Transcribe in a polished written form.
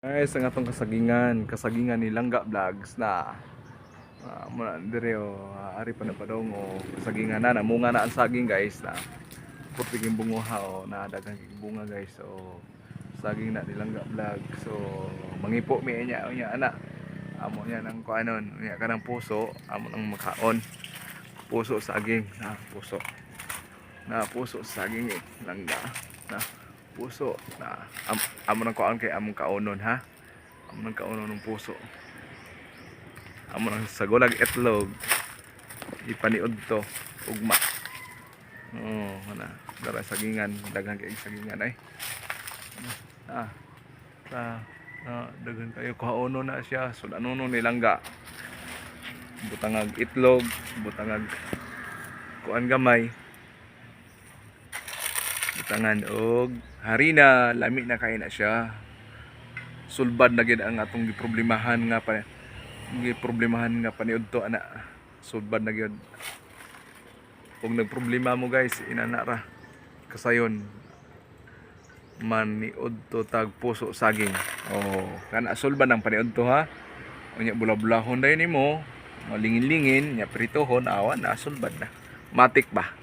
Guys, ang atong kasagingan ni Langga Vlogs na muna dire ari pa na padong kasagingan na namunga na ang saging guys na pupiging bunguha na daghang bunga guys. So saging na ni Langga Vlog. So mangipo mi niya ana. Amo niya nang kuanon, niya kanang puso, amo nang makaon. Puso saging, puso. Puso saging langga. Na puso na amo nang kuan kay among kaunon ha. Amo nang kaunon ng puso. Amo nang sagulag itlog. Ipaniud to ugma. Na dara sagingan, daghang kay sagingan ay. Daghan kayo kaunon na siya. Sulanono ni langga. Butangag itlog, butangag kuan gamay. Butangan og harina, lami na kay na siya. Sulbad na gid ang atong giproblemahan nga paniud to ana. Sulbad na gyud. Kung nagproblema mo guys, inana ra kasayon maniud to tag puso saging. Kana sulbad ng paniud to ha. Unya bula-bulahon day nimo, malingin-lingin, nya pritohon awan na sulbad na. Matik ba?